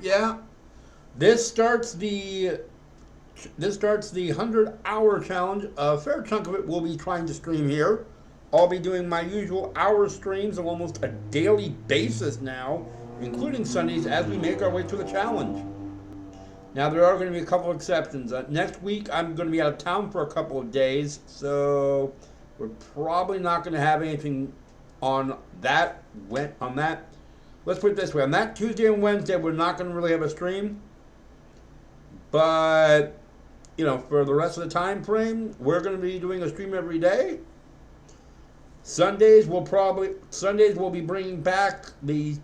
Yeah, this starts the this starts the 100-hour challenge. A fair chunk of it will be trying to stream here. I'll be doing my usual hour streams on almost a daily basis now, including Sundays, as we make our way through the challenge. Now, there are going to be a couple exceptions. Next week, I'm going to be out of town for a couple of days, so we're probably not going to have anything on that. On that, let's put it this way: on that Tuesday and Wednesday, we're not going to really have a stream. But for the rest of the time frame, we're going to be doing a stream every day. Sundays we'll be bringing back the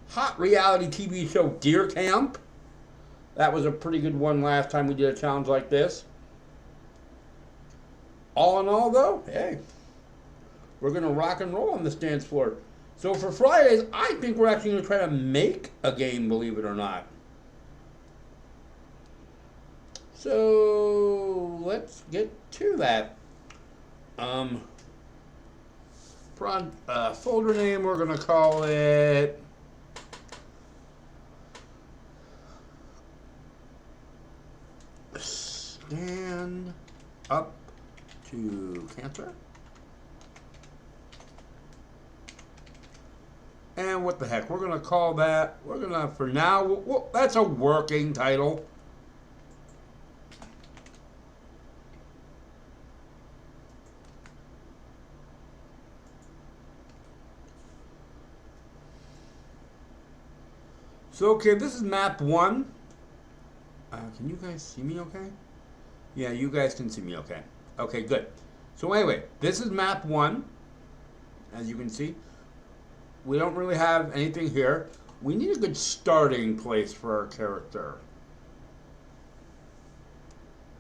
hot reality TV show Deer Camp. That was a pretty good one last time we did a challenge like this. All in all, though, hey, we're going to rock and roll on this dance floor. So for Fridays, I think we're actually going to try to make a game, believe it or not. So let's get to that. Folder name, we're going to call it Stand Up to Cancer. And what the heck, we're going to call that, for now, that's a working title. So, okay, this is map 1. Can you guys see me okay? Yeah, you guys can see me okay. Okay, good. So anyway, this is map 1. As you can see, we don't really have anything here. We need a good starting place for our character.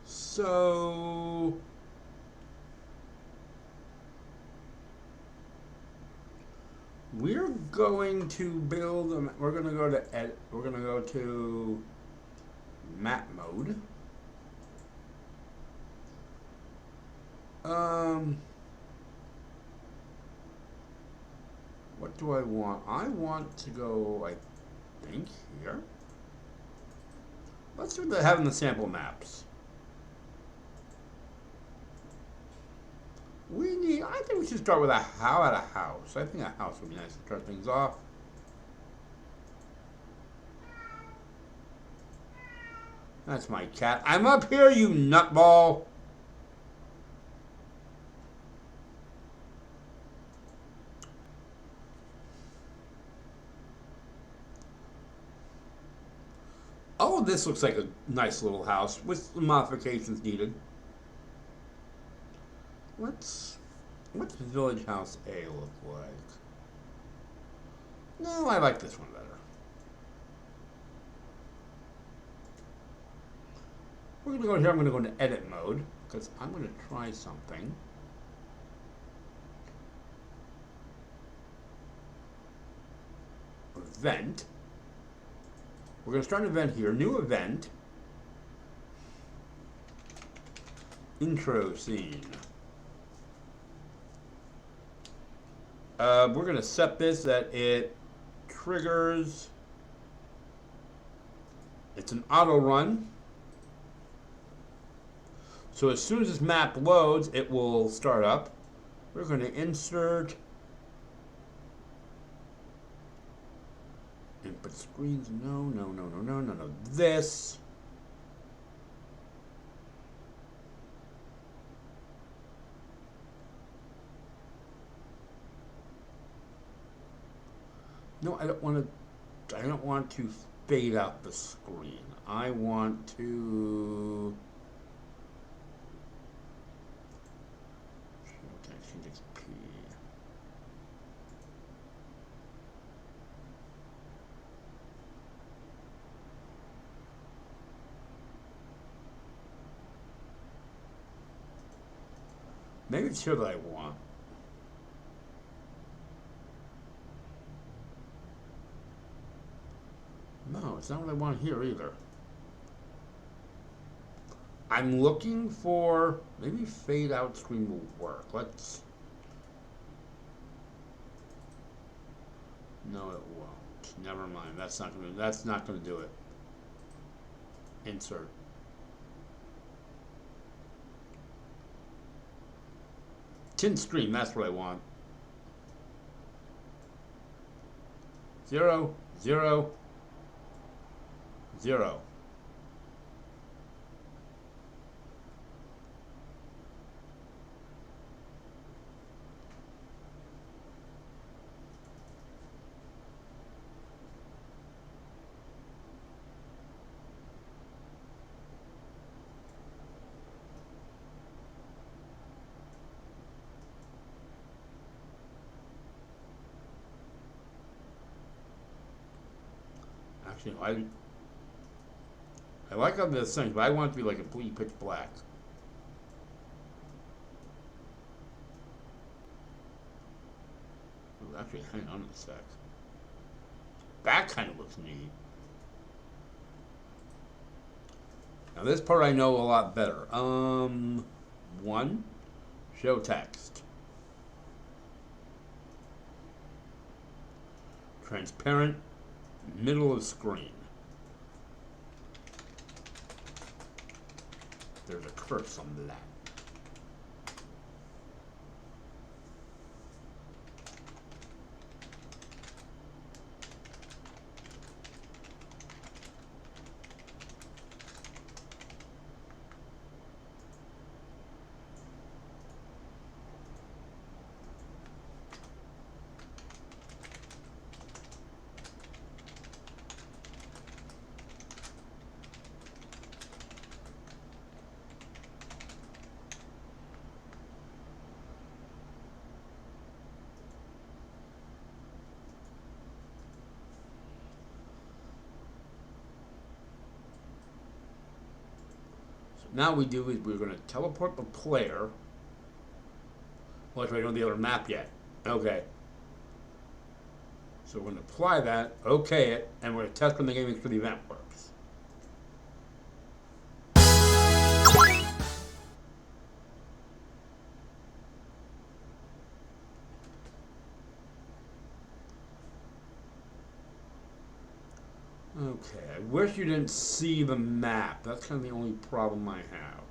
So we're going to build. We're going to go to edit. We're going to go to map mode. What do I want? I want to go, I think, here. Let's do having the sample maps. I think we should start with how about a house? I think a house would be nice to start things off. That's my cat. I'm up here, you nutball. Oh, this looks like a nice little house with some modifications needed. What's Village House A look like? No, I like this one better. We're going to go here. I'm going to go into edit mode because I'm going to try something. Event. We're going to start an event here. New event. Intro scene. We're going to set this that it triggers. It's an auto run. So as soon as this map loads, it will start up. We're going to insert input screens. No. This. No, I don't want to fade out the screen. I want to maybe it's here that I want. No, it's not what I want here either. I'm looking for maybe fade out screen will work. Let's. No, it won't. Never mind. That's not gonna do it. Insert. Tin stream, that's what I want. 0, 0, 0. Actually, I like all this thing, but I want it to be like completely pitch black. Ooh, actually, hang on a sec. That kind of looks neat. Now this part I know a lot better. 1, show text. Transparent, middle of screen. There's a curse on that. Now we do is we're going to teleport the player. Well, actually, I don't know the other map yet. Okay. So we're going to apply that, okay it, and we're going to test when the game make sure the event works. Okay, I wish you didn't see the map. That's kind of the only problem I have.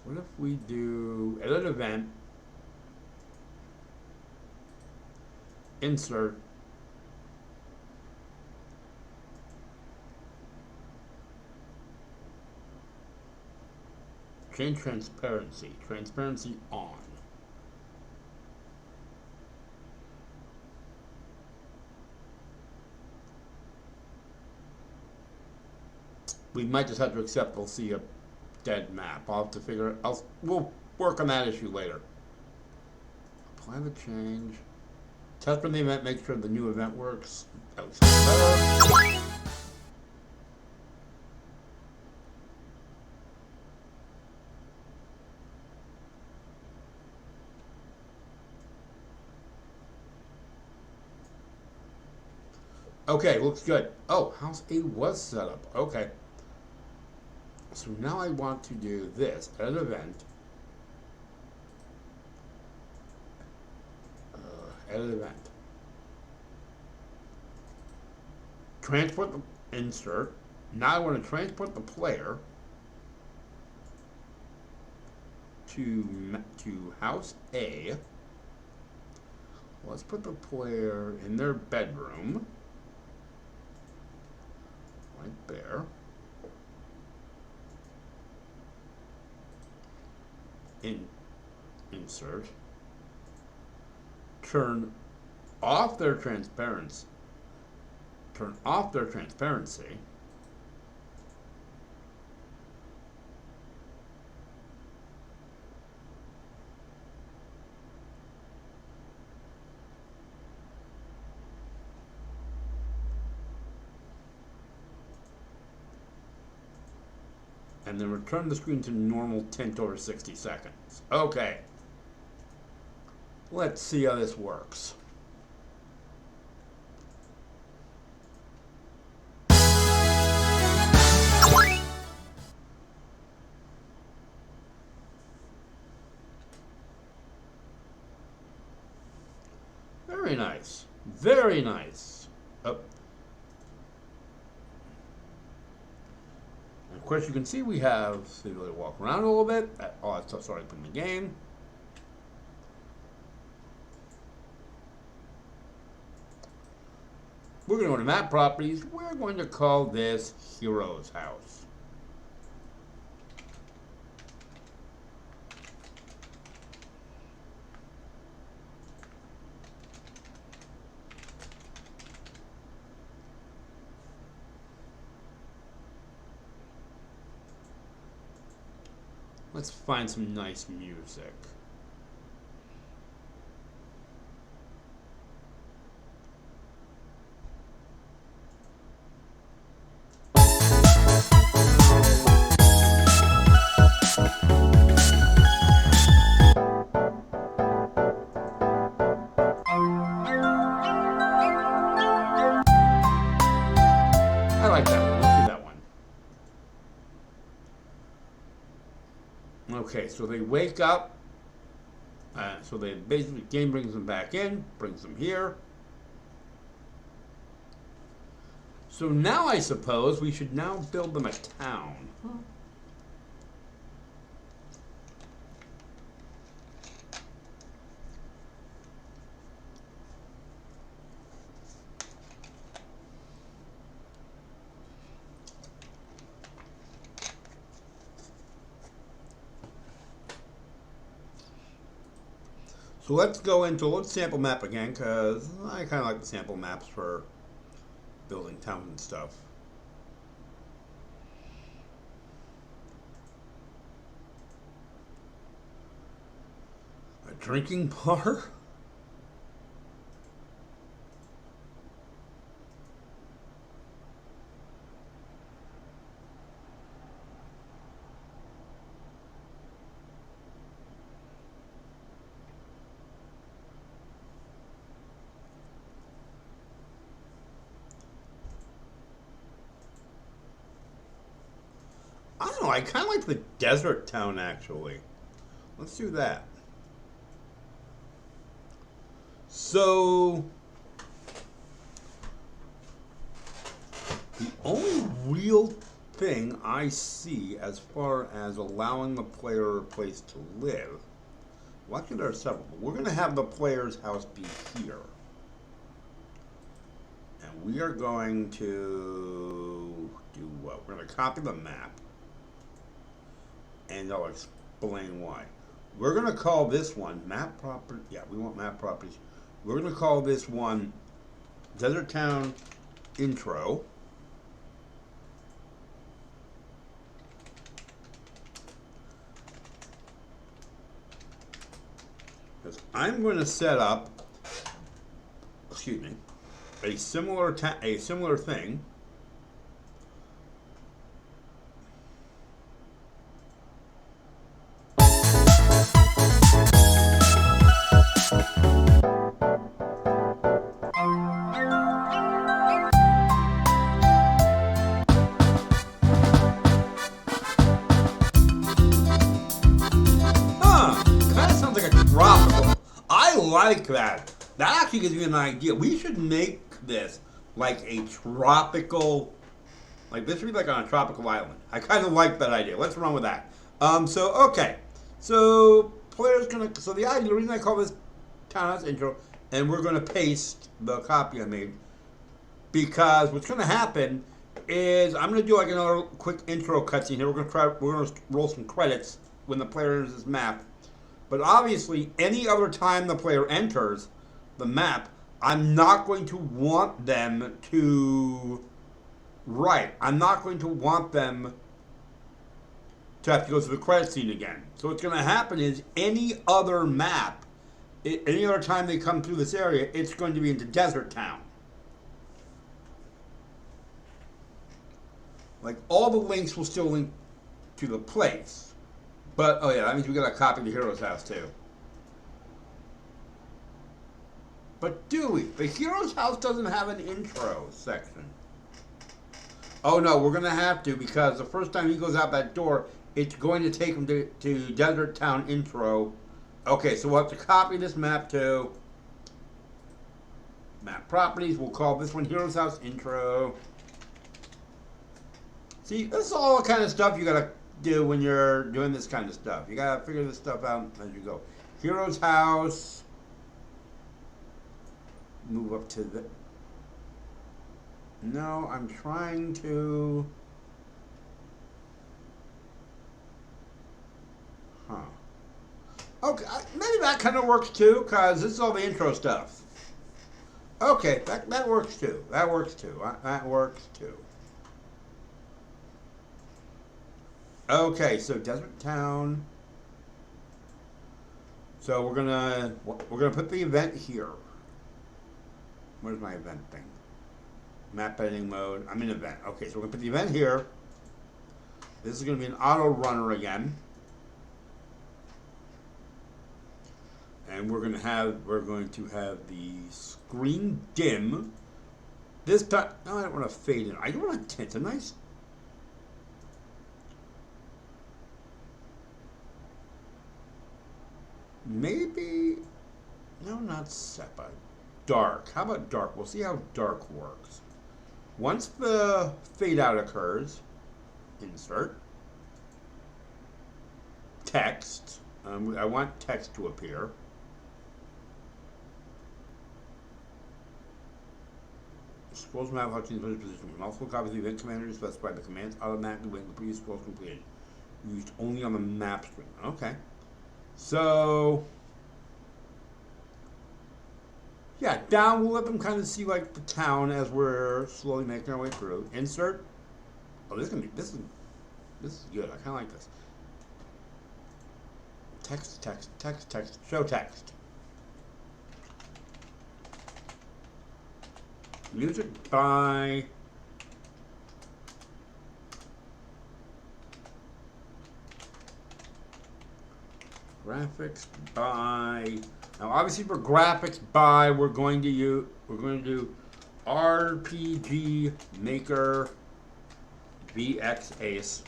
What if we do edit event, insert, change transparency, transparency on. We might just have to accept we'll see a dead map. I'll have to figure it. We'll work on that issue later. Apply the change. Test for the event, make sure the new event works. That was better. Okay, looks good. Oh, house A was set up. Okay. So now I want to do this at an event. At an event. Transport the insert. Now I want to transport the player to house A. Let's put the player in their bedroom. Right there. Insert. Turn off their transparency. Turn off their transparency. And then return the screen to normal tint over 60 seconds. Okay. Let's see how this works. Very nice. Very nice. Oh. And of course, you can see we have the ability to walk around a little bit. All that stuff's already put in the game. We're going to go to map properties. We're going to call this Hero's House. Let's find some nice music. I like that one. Let's do that one. Okay, so they wake up. So they basically, the game brings them back in, brings them here. So now I suppose we should now build them a town. So let's go into, let's sample map again, because I kind of like the sample maps for building towns and stuff. A drinking bar? I don't know, I kind of like the desert town actually. Let's do that. So, the only real thing I see as far as allowing the player a place to live, well, actually there are several, but we're going to have the player's house be here. And we are going to do what? We're going to copy the map. And I'll explain why. We're going to call this one map property. Yeah, we want map properties. We're going to call this one Desert Town Intro. Because I'm going to set up, excuse me, a similar thing. I like that. That actually gives me an idea. We should make this like a tropical, like this should be like on a tropical island. I kind of like that idea. Let's run with that. Okay. So players gonna. So the idea, the reason I call this townhouse intro, and we're gonna paste the copy I made, because what's gonna happen is I'm gonna do like another quick intro cutscene here. We're gonna roll some credits when the player enters this map. But obviously, any other time the player enters the map, I'm not going to want them to write. I'm not going to want them to have to go through the credit scene again. So what's going to happen is any other map, any other time they come through this area, it's going to be into Desert Town. Like all the links will still link to the place. But, oh yeah, that means we gotta copy the hero's house too. But do we? The hero's house doesn't have an intro section. Oh no, we're gonna have to, because the first time he goes out that door, it's going to take him to Desert Town intro. Okay, so we'll have to copy this map too. Map properties. We'll call this one Heroes House Intro. See, this is all the kind of stuff you gotta do when you're doing this kind of stuff. You gotta figure this stuff out as you go. Heroes House. Move up to the... No, I'm trying to... Huh. Okay, maybe that kind of works too, because this is all the intro stuff. Okay, that works too. That works too. That works too. Okay, so Desert Town. So we're gonna put the event here. Where's my event thing? Map editing mode. I'm in event. Okay, so we're gonna put the event here. This is gonna be an auto runner again. And we're going to have the screen dim. This time, no, I don't want to fade in. I don't want to tint a nice. Maybe, no, not sepia. Dark. How about dark? We'll see how dark works. Once the fade out occurs, insert text. I want text to appear. Scrolls map how to change position. Multiple copies of the event commander to specify the commands automatically when the previous scroll is completed. Used only on the map screen. Okay. So yeah, down we'll let them kind of see like the town as we're slowly making our way through. Insert. Oh, this is good. I kinda like this. Text, text, text, text, show text. Music by graphics by. Now, obviously, for graphics by, we're going to do RPG Maker VX Ace.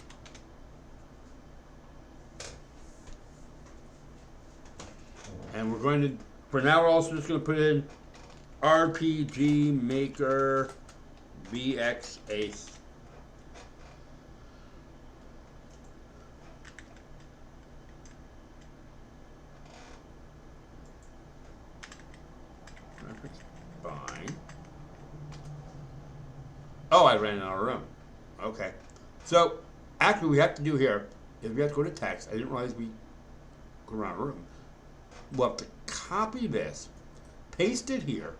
And we're going to, for now, we're also just going to put in RPG Maker VX Ace. Fine. Oh, I ran out of room. Okay. So, actually, we have to do here is we have to go to text. I didn't realize we go around a room. We'll have to copy this, paste it here.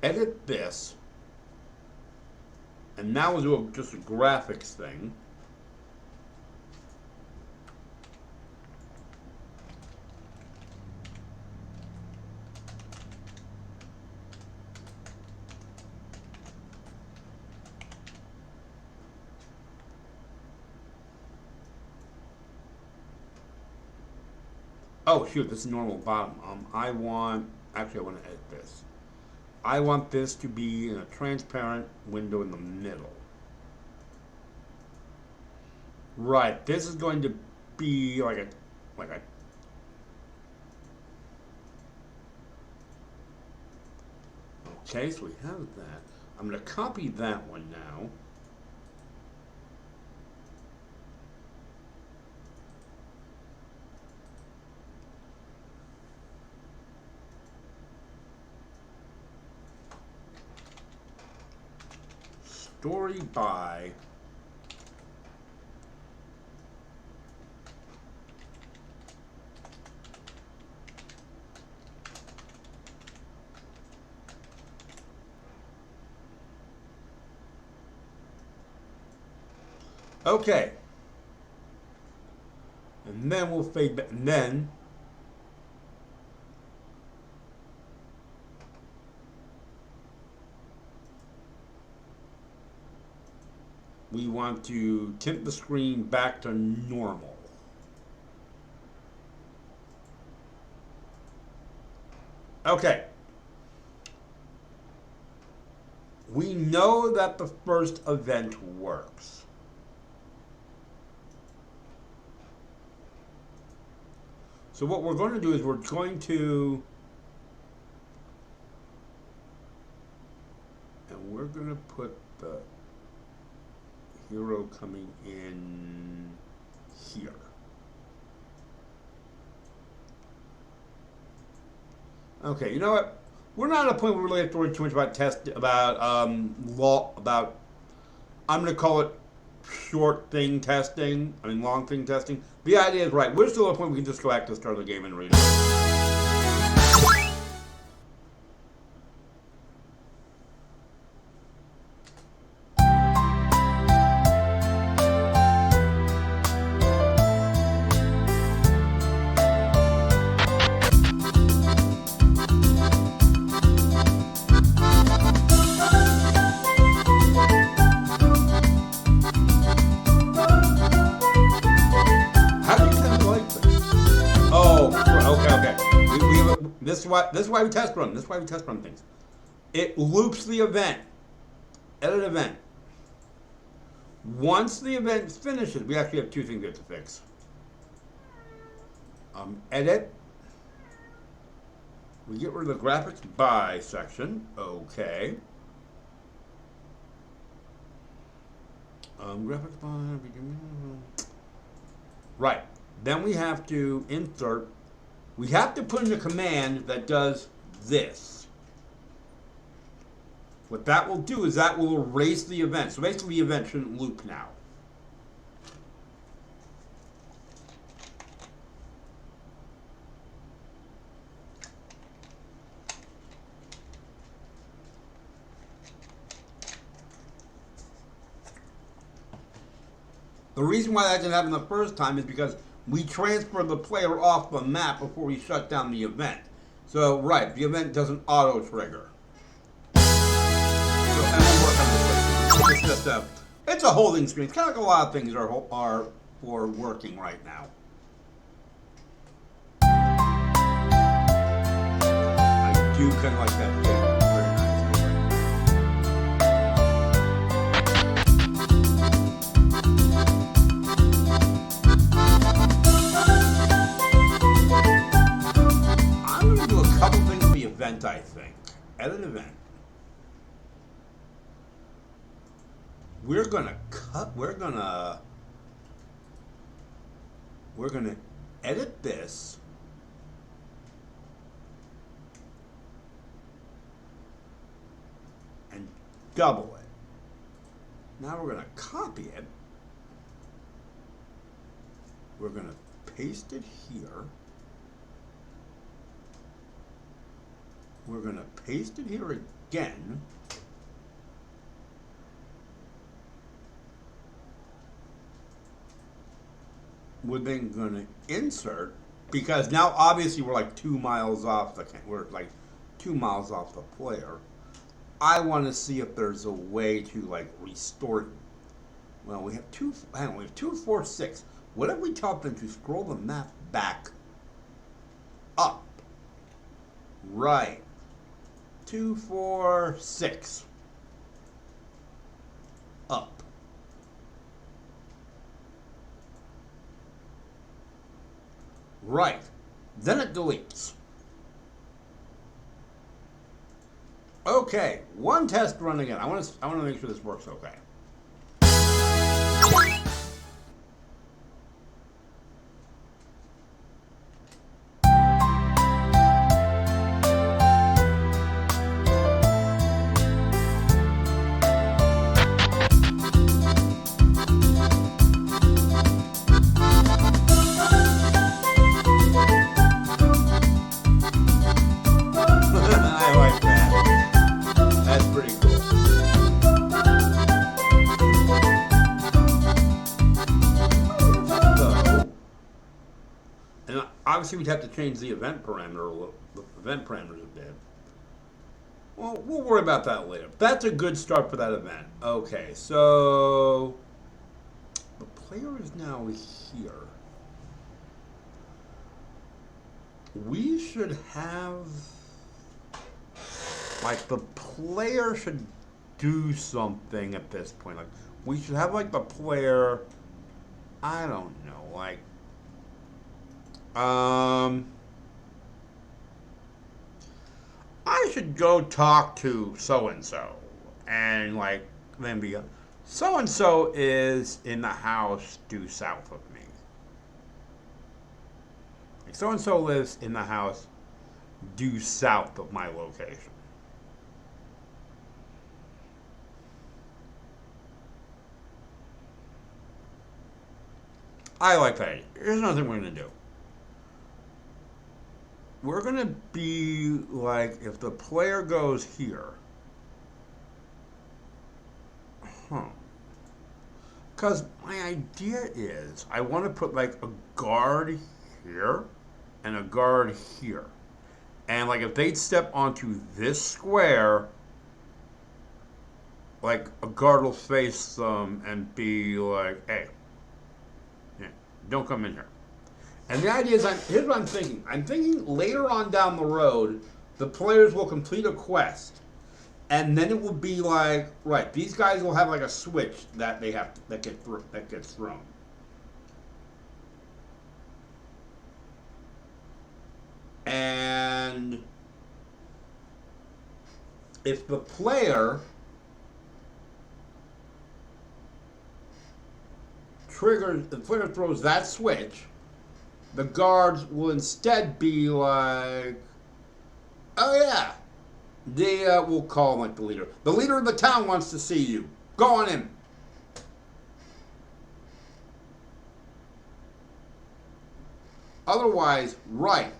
Edit this, and now we'll do just a graphics thing. Oh shoot, this is normal bottom. I want to edit this. I want this to be in a transparent window in the middle. Right, this is going to be like a okay, so we have that. I'm going to copy that one now. Story by okay, and then we'll fade back, and then we want to tint the screen back to normal. Okay. We know that the first event works. So what we're going to do is we're going to, and we're going to put the hero coming in here. Okay, you know what? We're not at a point where we really have to worry too much about about I'm going to call it short thing testing. I mean long thing testing. The idea is right. We're still at a point we can just go back to the start of the game and read it. How do you kind of like this? Oh, okay. This is why we test run. This is why we test run things. It loops the event. Edit event. Once the event finishes, we actually have two things we have to fix. Edit. We get rid of the graphics by section. Okay. Graphics by. Right. Then we have to insert. We have to put in a command that does this. What that will do is that will erase the event. So basically the event shouldn't loop now. The reason why that didn't happen the first time is because we transferred the player off the map before we shut down the event. So, right, the event doesn't auto-trigger. So, and we'll work on this. It's just it's a holding screen. It's kind of like a lot of things are for working right now. I do kind of like that. Very nice. I'm going to do a couple things with the event, I think. Edit event. We're gonna edit this. And double it. Now we're gonna copy it. We're gonna paste it here. We're gonna paste it here again. We're then going to insert, because now obviously we're like 2 miles off we're like 2 miles off the player. I want to see if there's a way to like restore it. Well, we have 2, we have 2, 4, 6. What if we tell them to scroll the map back up? Right. 2, 4, 6. Up. Right. Then it deletes. Okay, one test run again. I want to make sure this works okay. I like that. That's pretty cool. So, and obviously we'd have to change the event parameter, the event parameters a bit. Well, we'll worry about that later. That's a good start for that event. Okay, so the player is now here. We should have, like, the player should do something at this point. Like, we should have, like, the player, I don't know, like, Um, I should go talk to so and so, and like then be so and so is in the house due south of me. So and so lives in the house due south of my location. I like that. Here's another thing we're gonna do. We're gonna be like if the player goes here, huh? Because my idea is I want to put like a guard here and a guard here. And like if they step onto this square, like a guard will face them and be like, hey, yeah, don't come in here. And the idea is, here's what I'm thinking. I'm thinking later on down the road, the players will complete a quest, and then it will be like, right, these guys will have like a switch that they have that gets thrown. And if the player throws that switch, the guards will instead be like, oh yeah, they will call like the leader. The leader of the town wants to see you. Go on in. Otherwise, right,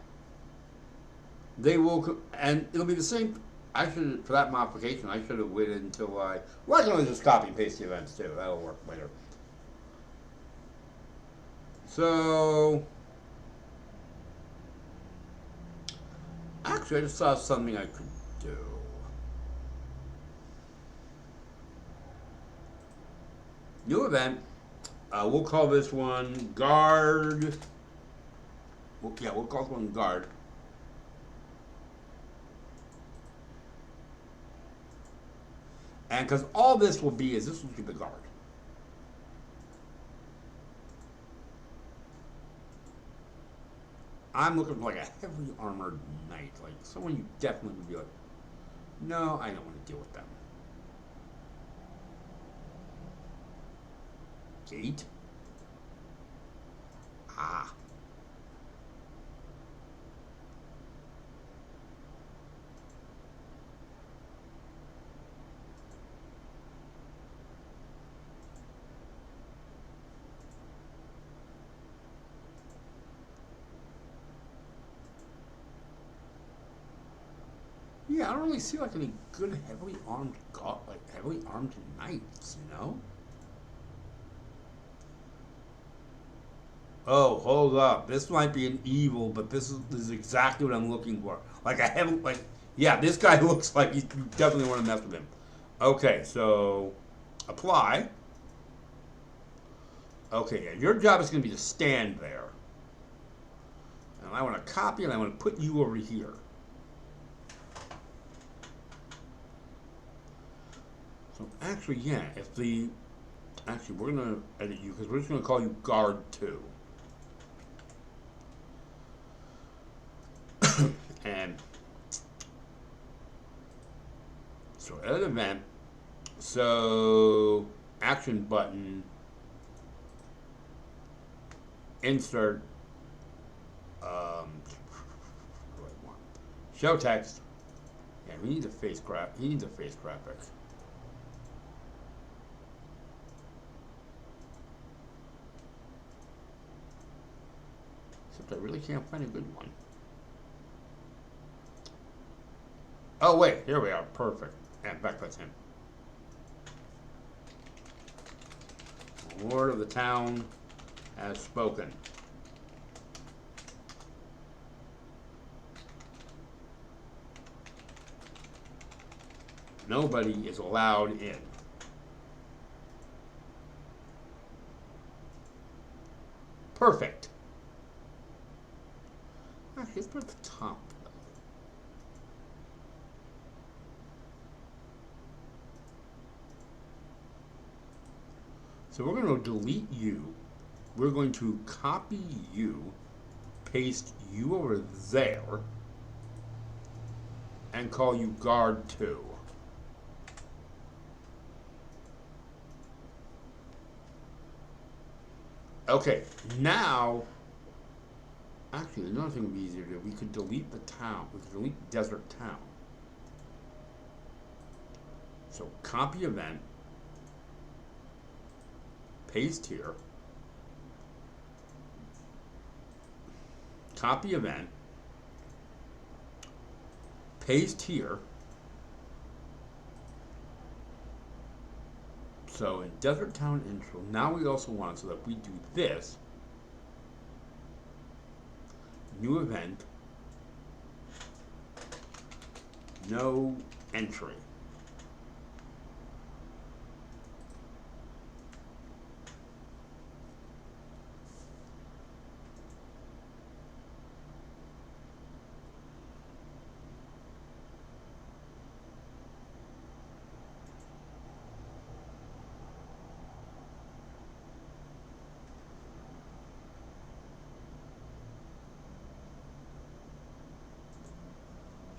they will, and it'll be the same. I should, for that modification, I should have waited until well, I can always just copy and paste the events too. That'll work later. So, actually, I just saw something I could do. New event. We'll call this one guard. Yeah, we'll call this one guard. And because all this will be is this will be the guard. I'm looking for like a heavily armored knight, like someone you definitely would be like, no, I don't want to deal with them. Gate? Ah. Yeah, I don't really see like any good heavily armed like heavily armed knights, you know? Oh, hold up. This might be an evil, but this is exactly what I'm looking for. Like a heavy, like, yeah, this guy looks like you definitely want to mess with him. Okay, so apply. Okay, yeah, your job is going to be to stand there. And I want to copy and I want to put you over here. So actually, yeah, if the, actually, we're going to edit you because we're just going to call you guard 2. And so edit event. So action button, insert, what do I want? Show text. Yeah, we need the face graph. He needs a face graphic. Except I really can't find a good one. Oh wait, here we are. Perfect. And back that's him. The Lord of the town has spoken. Nobody is allowed in. Perfect. Actually, let's put it at the top. So we're going to delete you. We're going to copy you, paste you over there and call you guard 2. Okay, now, actually, another thing would be easier to do. We could delete the town. We could delete Desert Town. So copy event, paste here, copy event, paste here. So in Desert Town intro, now we also want, so that we do this, new event, no entry.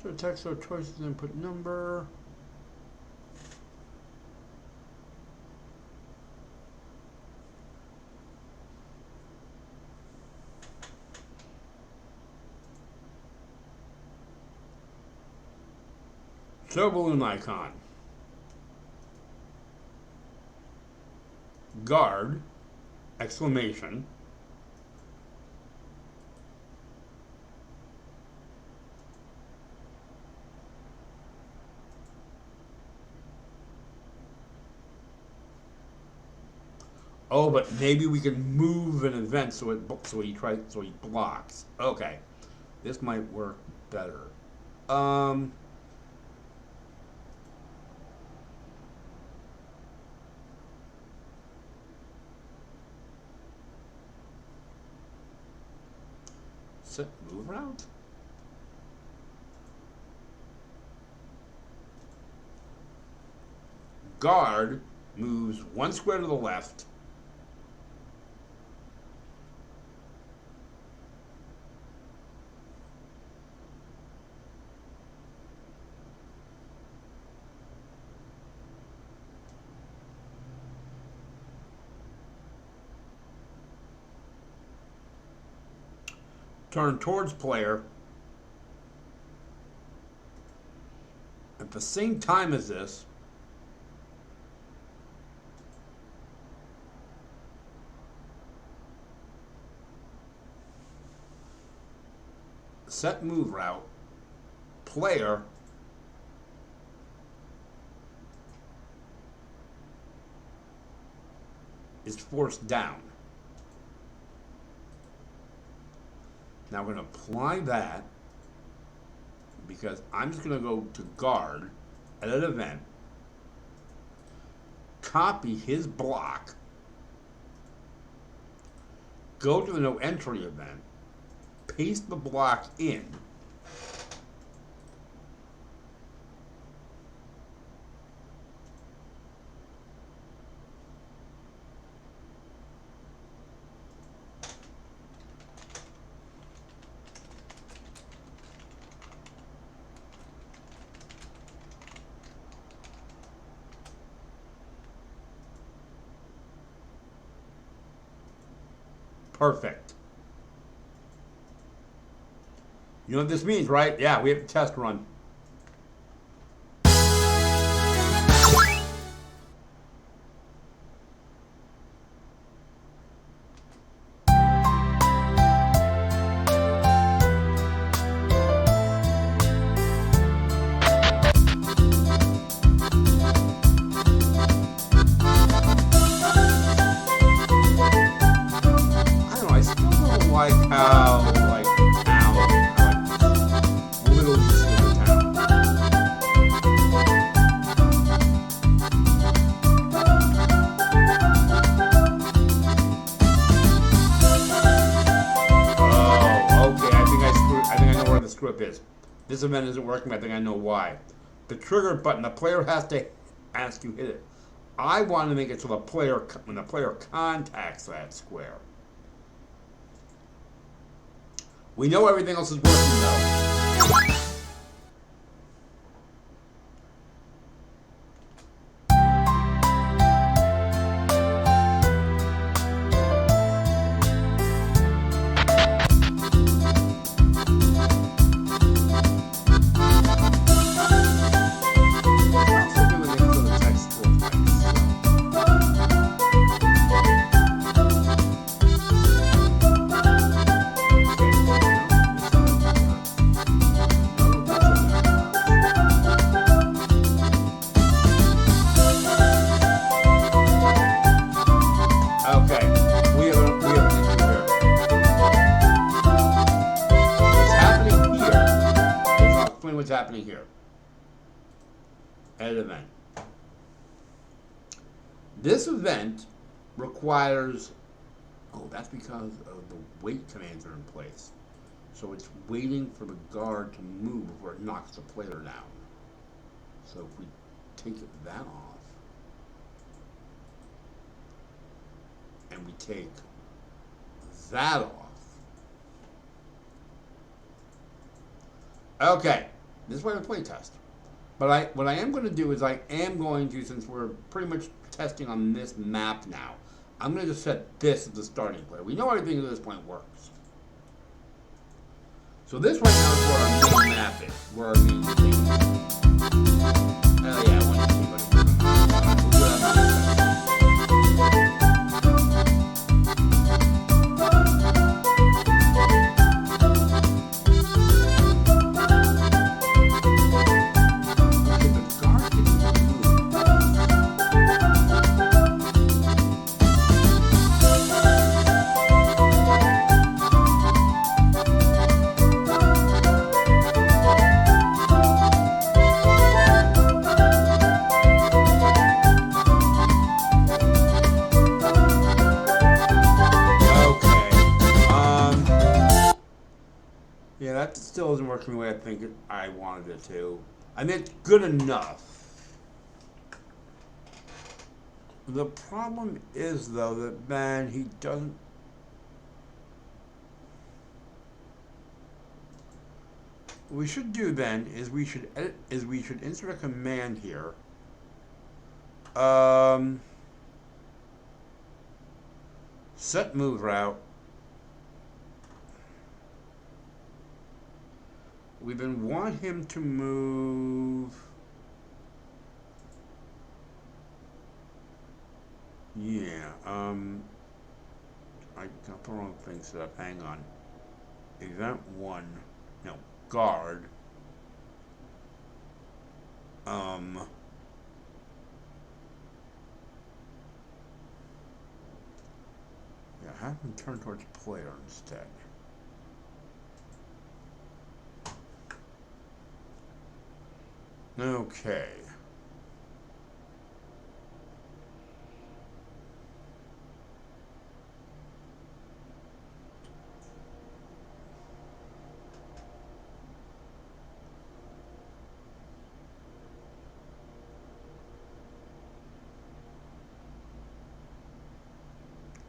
So text or choices, input number. So balloon icon. Guard, exclamation. Oh, but maybe we can move an event so he blocks. Okay, this might work better. Set move route. Guard moves 1 square to the left. Turn towards player. At the same time as this, set move route, player is forced down. Now we're going to apply that because I'm just going to go to guard, edit event, copy his block, go to the no entry event, paste the block in, perfect. You know what this means, right? Yeah, we have to test run. Is. This event isn't working, I think I know why. The trigger button, the player has to ask you hit it. I want to make it so the player, when the player contacts that square. We know everything else is working though. What's happening here? Edit event. This event requires, oh, that's because of the wait commands are in place. So it's waiting for the guard to move before it knocks the player down. So if we take that off, and we take that off. Okay. This is why we play test. But what I am going to do is I am going to, since we're pretty much testing on this map now, I'm going to just set this as the starting player. We know everything at this point works. So this right now is where our main map is, where our main thing is. Oh yeah, I want to see what it is. We'll do that in a second. Yeah, that still isn't working the way I think I wanted it to. I mean, it's good enough. The problem is, though, that, man, he doesn't... What we should do, then, is we should insert a command here. Set move route. We then want him to move. Yeah, I got the wrong thing set up. Hang on. Event 1. No, guard. Yeah, have him turn towards player instead. Okay.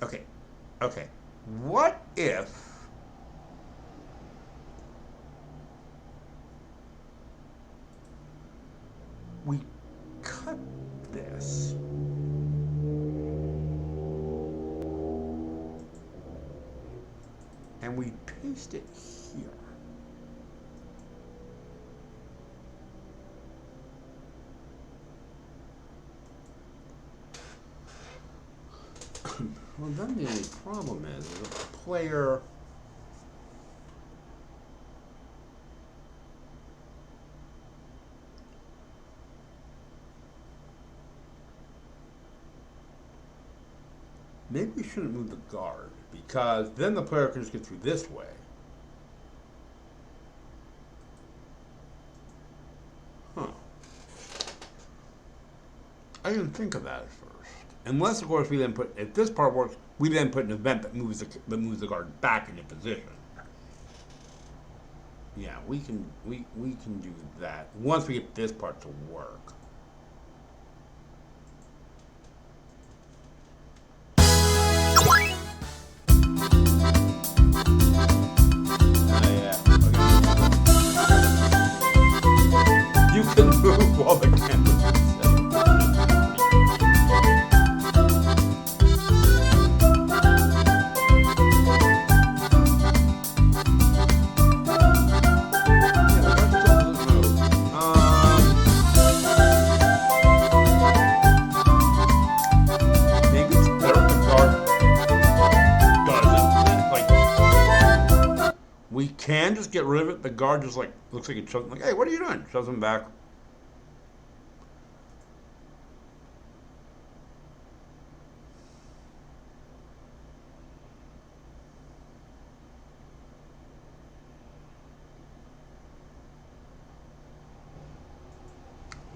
Okay. Okay. What if we cut this and we paste it here? Well, then the only problem is the player maybe we shouldn't move the guard, because then the player can just get through this way. Huh. I didn't think of that at first. Unless, of course, we then put, if this part works, we then put an event that moves the guard back into position. Yeah, we can do that once we get this part to work. can just get rid of it. The guard just like looks like it shoves him, like, hey, what are you doing? Shoves him back.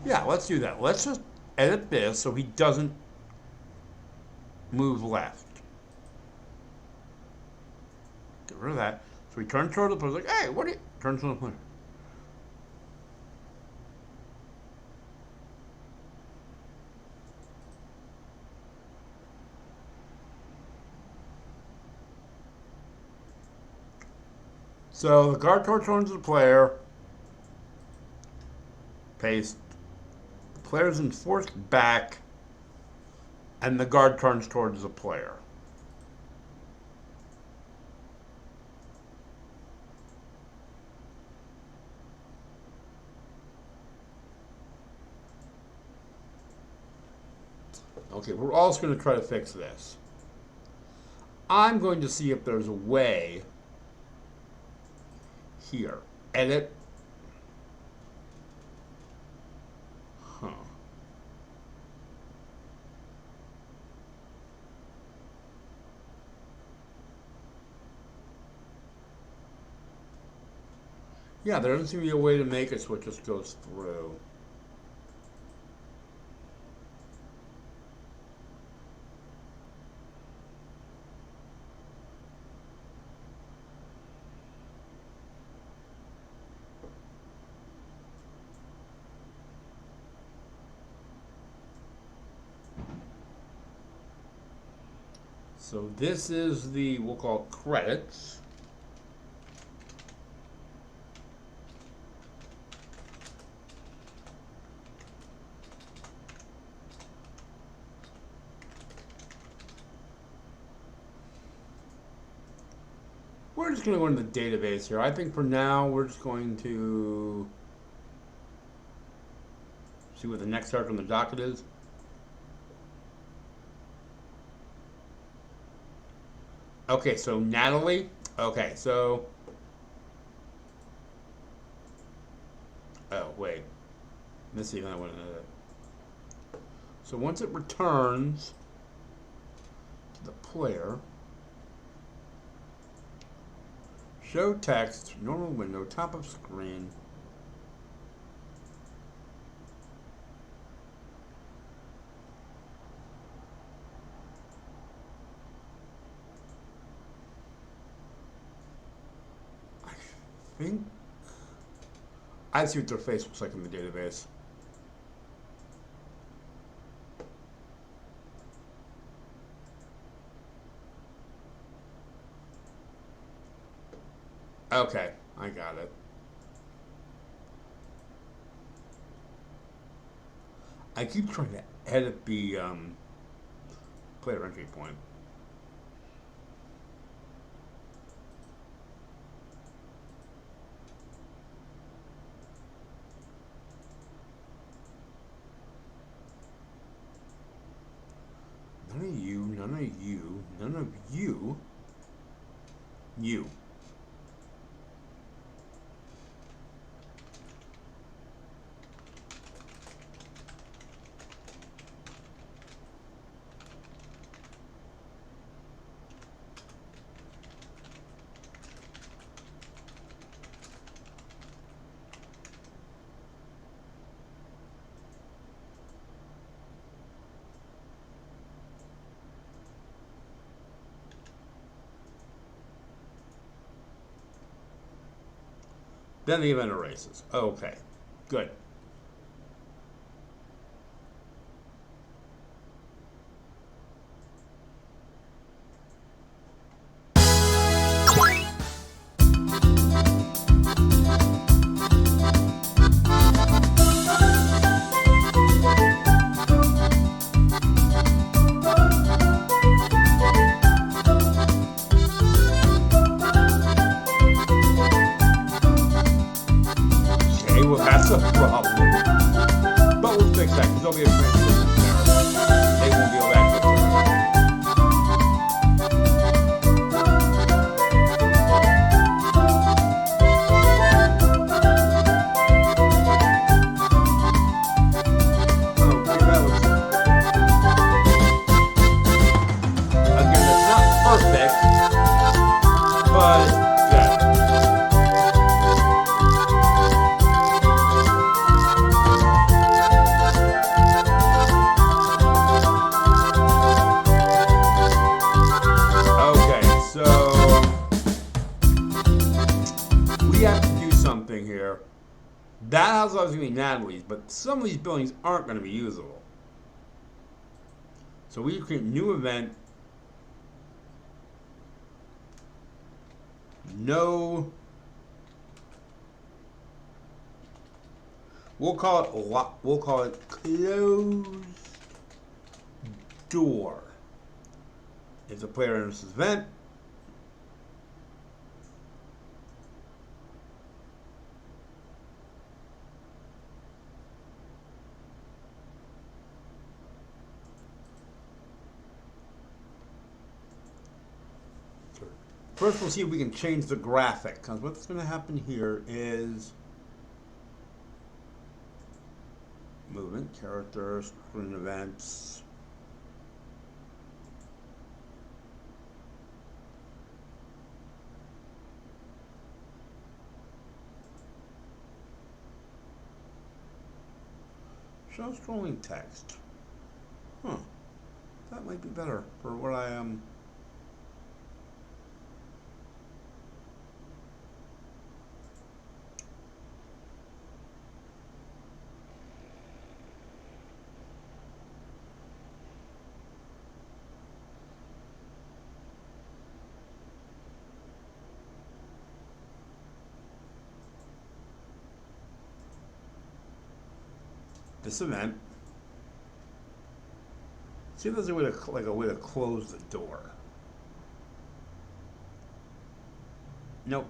Yeah, let's do that. Let's just edit this so he doesn't move left. Get rid of that. So he turns toward the player, like, hey, what are you? Turns to the player. So the guard torch turns to the player. Paste. The player's enforced back, and the guard turns towards the player. Okay, we're also going to try to fix this. I'm going to see if there's a way here. Edit. Huh. Yeah, there doesn't seem to be a way to make it so it just goes through. So this is the, we'll call it credits. We're just going to go into the database here. I think for now we're just going to see what the next article on the docket is. Okay, so Natalie. Okay, so. Oh, wait. Let's see if I want to. So once it returns to the player, show text, normal window, top of screen. I think I see what their face looks like in the database. Okay, I got it. I keep trying to edit the player entry point. None of you, none of you, none of you, you. Then the event erases. Okay, good. Okay, well that's a problem. But we'll fix that because there'll be a transcription error. They won't be able to access it. obviously going to be Natalie's, but some of these buildings aren't going to be usable. So we create new event. No. We'll call it closed door. If the player enters this event, first we'll see if we can change the graphic, because what's going to happen here is movement, characters, screen events. Show scrolling text. Huh. That might be better for what I am. This event. See if there's a way to close the door. Nope.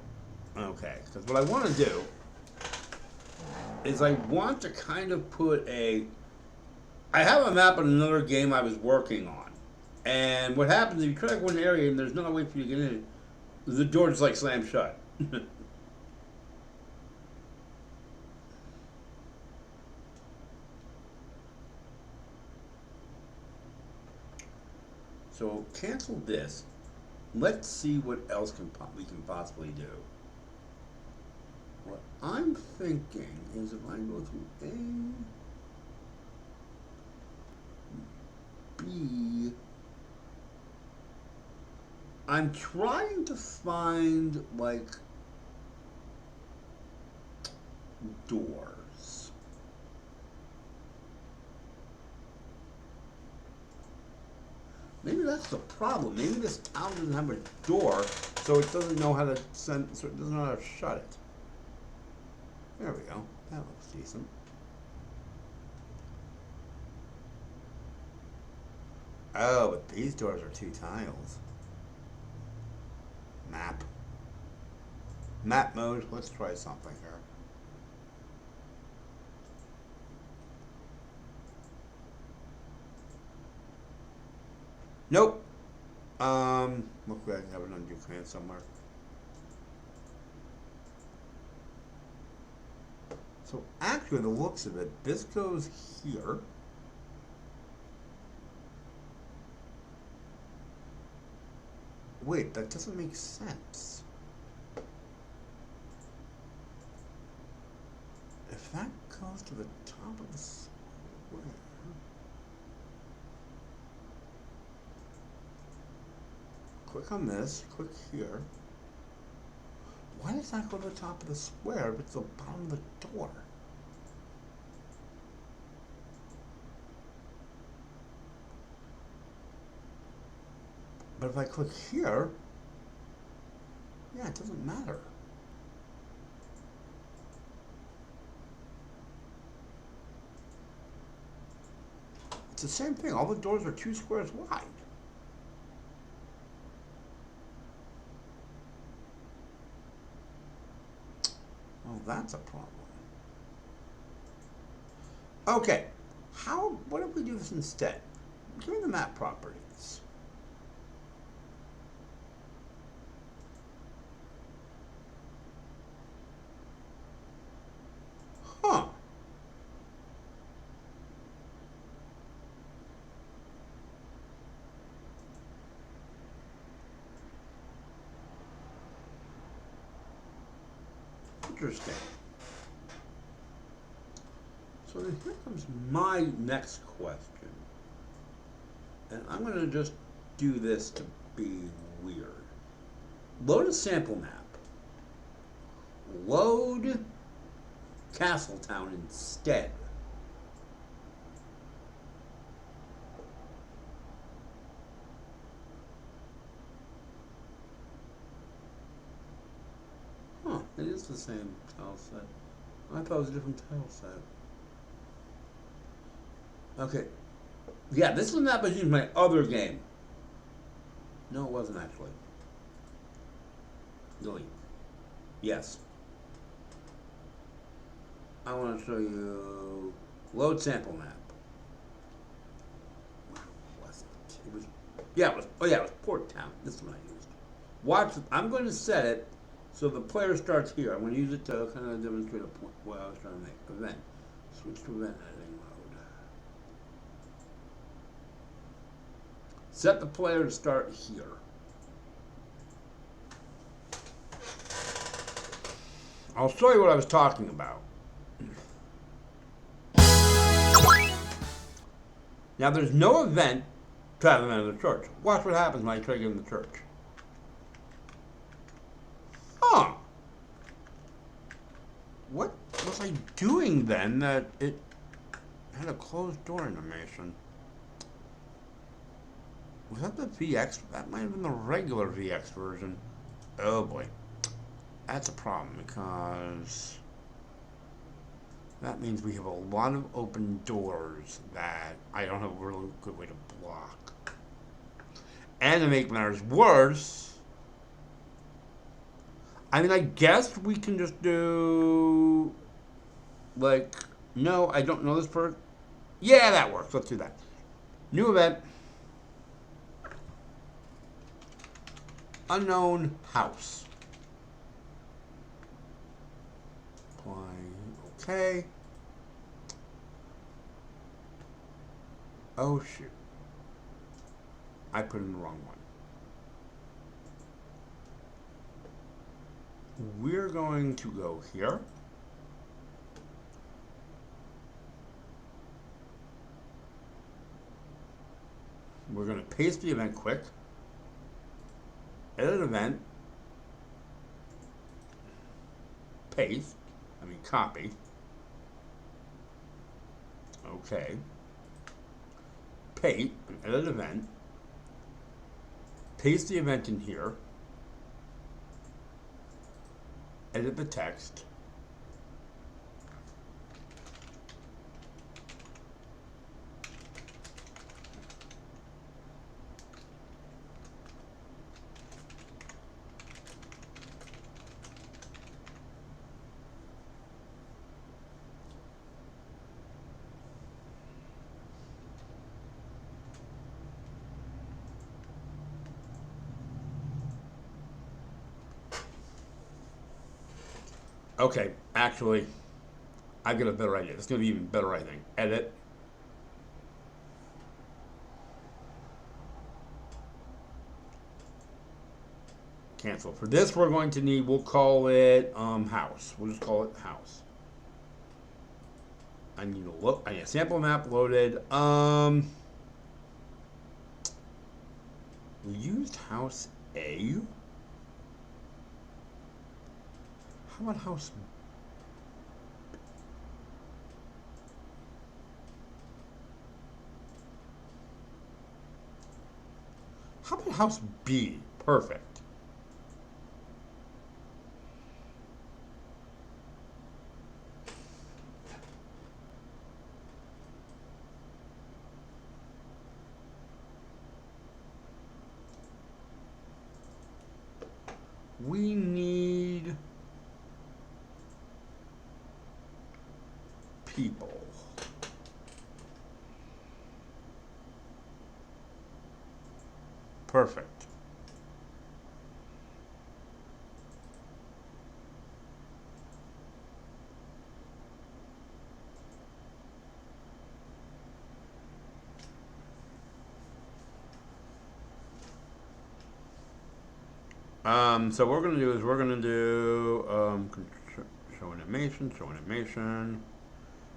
Okay, because what I want to do is I want to kind of put a. I have a map in another game I was working on, and what happens if you try to go in an area and there's no way for you to get in, the door just like slams shut. So cancel this. Let's see what else we can possibly do. What I'm thinking is if I go through A, B, I'm trying to find like doors. Maybe that's the problem. Maybe this town doesn't have a door, so it doesn't know how to so it doesn't know how to shut it. There we go. That looks decent. Oh, but these doors are 2 tiles. Map. Map mode. Let's try something here. Nope. Look like I have an undo command somewhere. So actually, the looks of it, this goes here. Wait, that doesn't make sense. If that goes to the top of the square. Click on this, click here. Why does that go to the top of the square if it's the bottom of the door? But if I click here, yeah, it doesn't matter. It's the same thing. All the doors are 2 squares wide. Well, that's a problem. Okay, what if we do this instead? Give me the map properties. Huh. Interesting. So then here comes my next question. And I'm going to just do this to be weird. Load a sample map. Load Castletown instead. Huh, it is the same tile set. I thought it was a different tile set. Okay. Yeah, this was not used in my other game. No, it wasn't actually. Delete. Yes. I want to show you load sample map. Was it? It was. Yeah, it was. Oh yeah, it was Port Town. This is what I used. Watch. I'm going to set it so the player starts here. I'm going to use it to kind of demonstrate a point. What I was trying to make. Event. Switch to event editing mode. Set the player to start here. I'll show you what I was talking about. Now, there's no event to have them in the church. Watch what happens when I try to get in the church. Huh. What was I doing then that it had a closed door animation? Was that the VX? That might have been the regular VX version. Oh boy. That's a problem because that means we have a lot of open doors that I don't have a really good way to block. And to make matters worse, I mean, I guess we can just do, like, no, I don't know this person. Yeah, that works. Let's do that. New event. Unknown house. Apply. Okay. Oh, shoot. I put in the wrong one. We're going to go here. We're going to paste the event quick. Edit event. Paste. Copy. Okay. Paste. Edit event. Paste the event in here. Edit the text. Okay, actually, I've got a better idea. It's going to be even better, I think. Edit. Cancel. For this, we're going to need, we'll call it house. We'll just call it house. I need a look. I need a sample map loaded. We used house A. How about house B? How about house B? Perfect. We need people. Perfect. So what we're going to do is we're going to do show animation, show animation.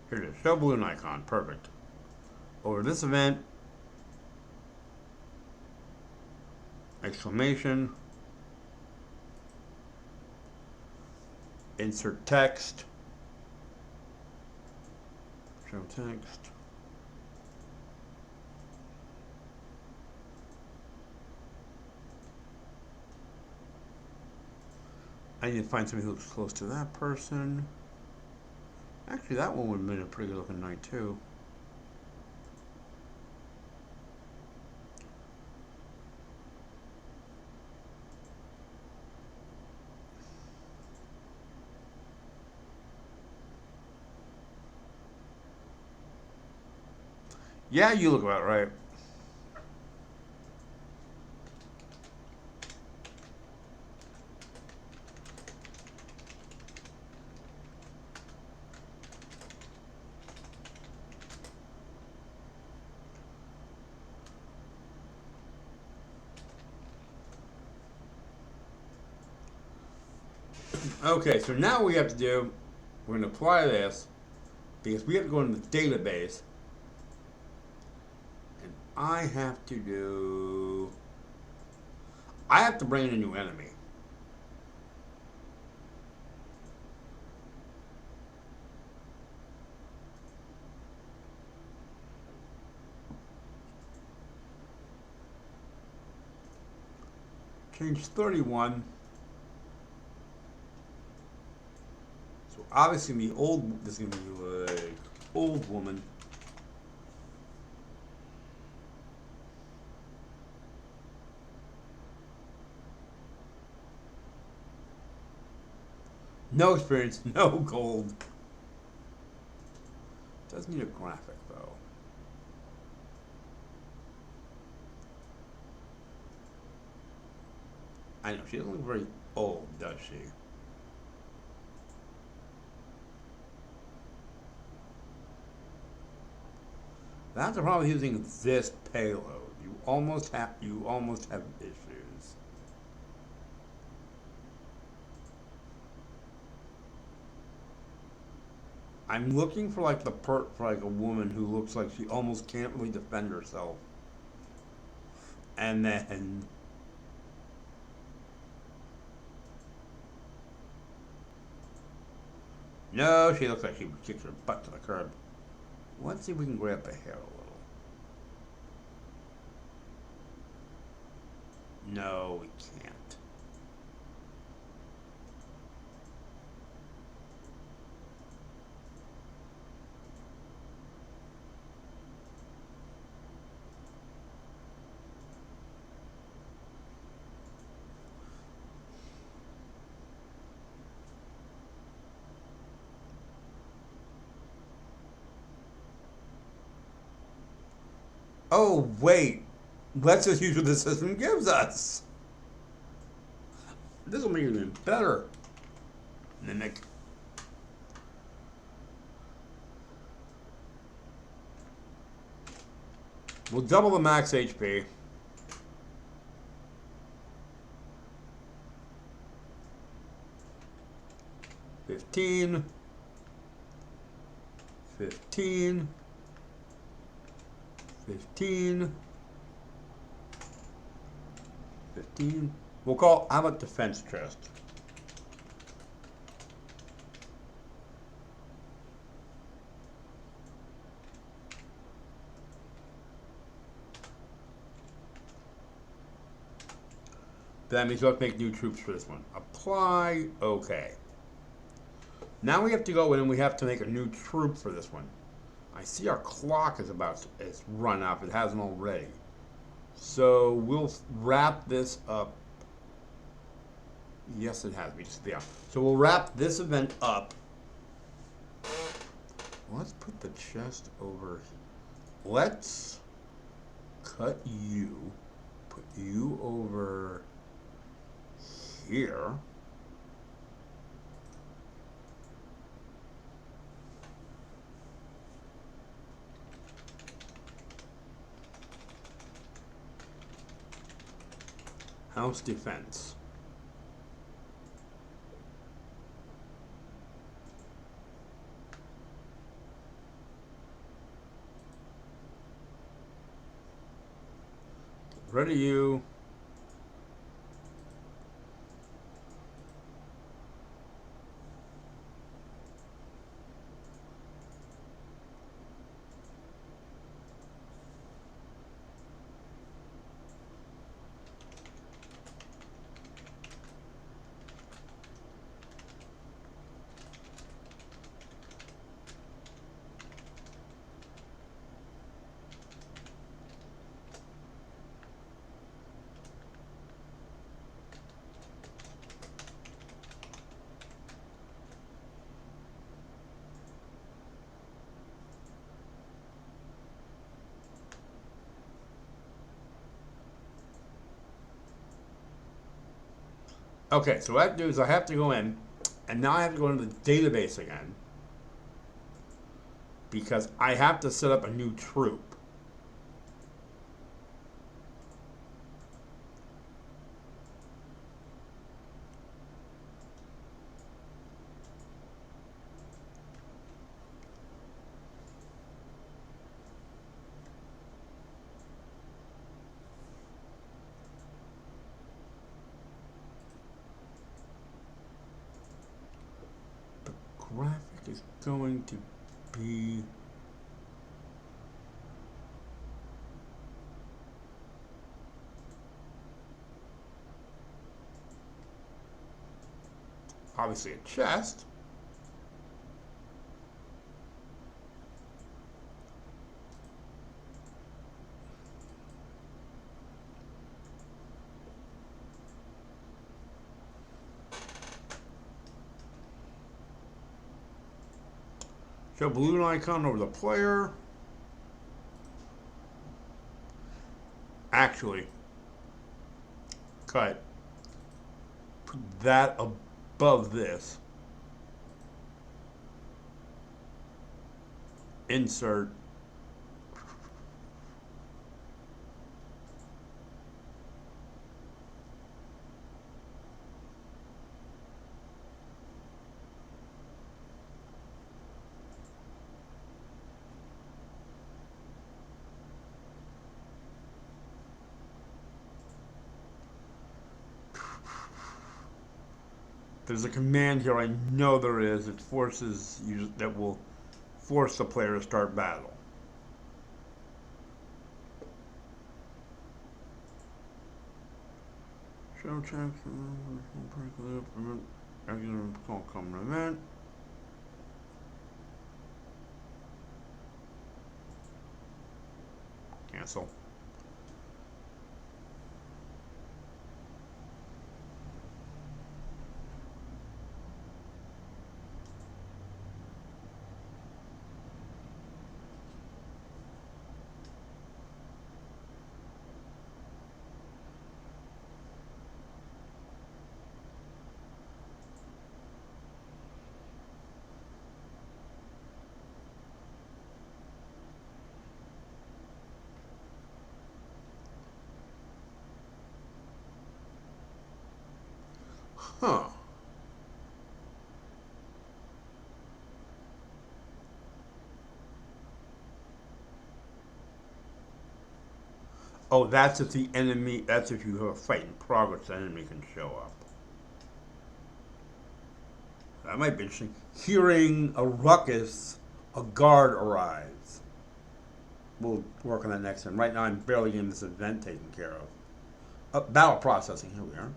Here it is, show balloon icon, perfect. Over this event, exclamation, insert text, Show text. I need to find somebody who looks close to that person. Actually, that one would have been a pretty good looking knight too. Yeah, you look about right. Okay, so now what we have to do, we're going to apply this because we have to go into the database, and I have to bring in a new enemy. Change 31. So obviously this is going to be like old woman. No experience, no gold. Does need a graphic though. I know, she doesn't look very old, does she? That's the problem with using this payload. You almost have issues. I'm looking for like for like a woman who looks like she almost can't really defend herself. And then no, she looks like she would kick her butt to the curb. Let's see if we can grab the hair a little. No, we can't. Oh, wait. Let's just use what the system gives us. This will make it even better. Mimic. We'll double the max HP. Fifteen. 15. 15. 15. We'll call, how about defense chest? That means let's make new troops for this one. Apply, okay. Now we have to go in and we have to make a new troop for this one. I see our clock is it's run up. It hasn't already. So we'll wrap this up. Yes, it has. Yeah. So we'll wrap this event up. Let's put the chest over here. Let's cut you. Put you over here. House defense. Get rid of you. Okay, so what I do is I have to go in, and now I have to go into the database again because I have to set up a new troop. The graphic is going to be obviously a chest. Show balloon icon over the player. Actually, cut. Put that above this. Insert. There's a command here. I know there is. It forces you that will force the player to start battle. Show check. Come event. Cancel. Huh. Oh, that's if the enemy. That's if you have a fight in progress. The enemy can show up. That might be interesting. Hearing a ruckus, a guard arrives. We'll work on that next time. Right now, I'm barely getting this event taken care of. Battle processing. Here we are.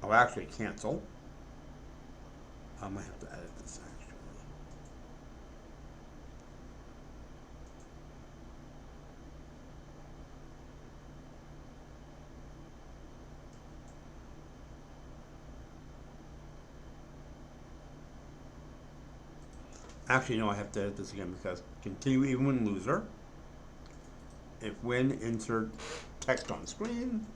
I'll actually cancel. I might have to edit this actually. Actually, no, I have to edit this again because continue even when loser. If win, insert text on screen.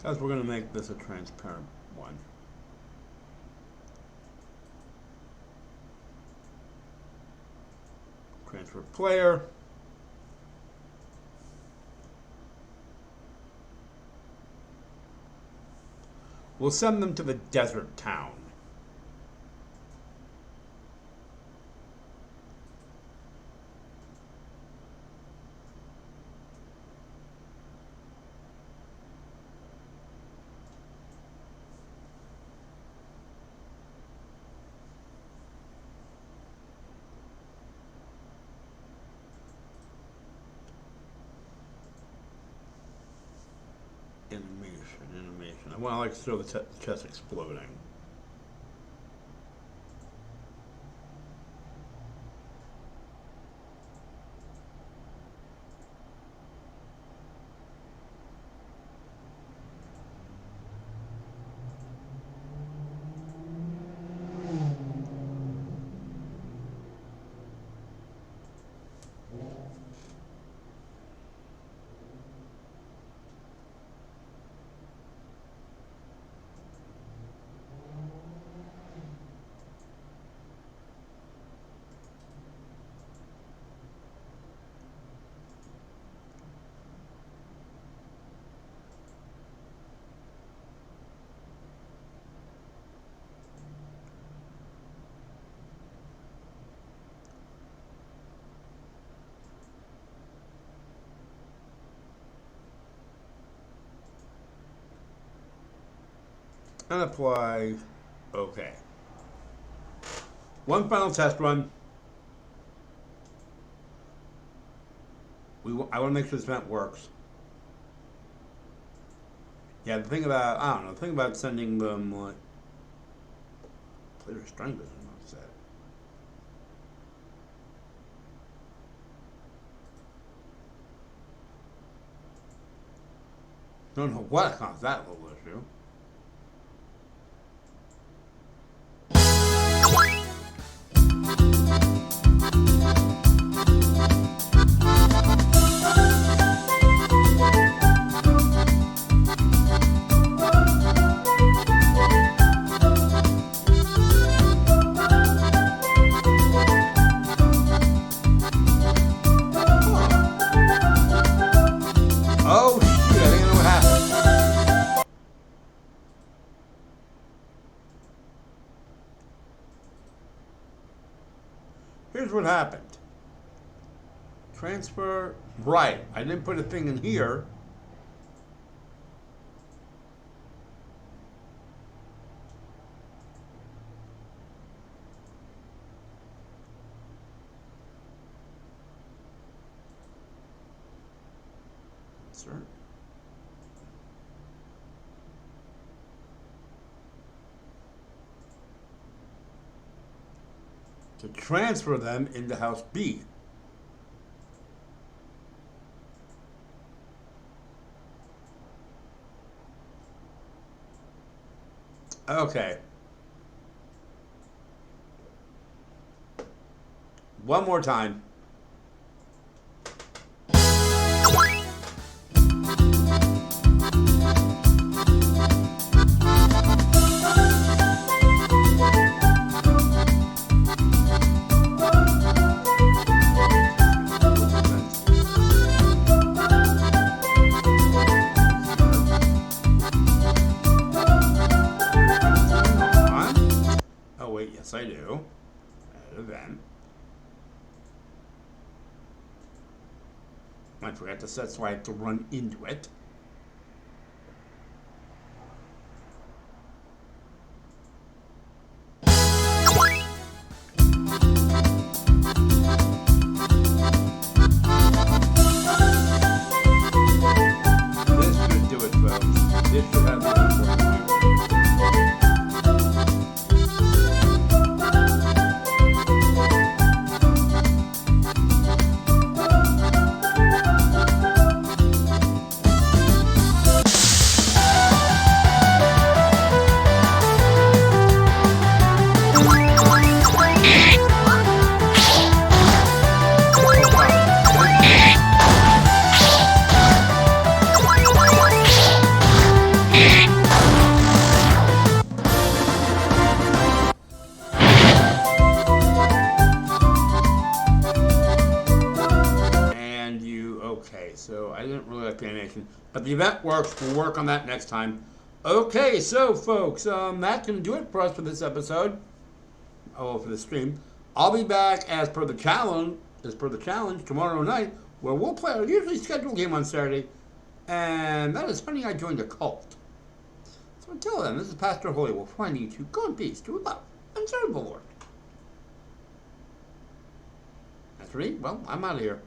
Guys, we're going to make this a transparent one. Transfer player. We'll send them to the desert town. Animation. I like to show the chest exploding. And apply. Okay. One final test run. I want to make sure this event works. Yeah, the thing about, I don't know, the thing about sending them, like, player strength is not set. Don't know what caused that little issue. Here's what happened. Transfer, right. I didn't put a thing in here. Insert. To transfer them into house B. Okay. One more time. Yes, I do. Add event. I forgot to set, so I have to run into it. This should do it, folks. This should have the Yeah. FBA Nation. But the event works. We'll work on that next time. Okay, so folks, that can do it for us for this episode. Oh, for the stream. I'll be back as per the challenge. Tomorrow night, where we'll play our usually scheduled game on Saturday, and that is Honey, I Joined a Cult. So until then, this is Pastor Holy. We'll find you to go in peace, to love, and serve the Lord. That's for me. Well, I'm out of here.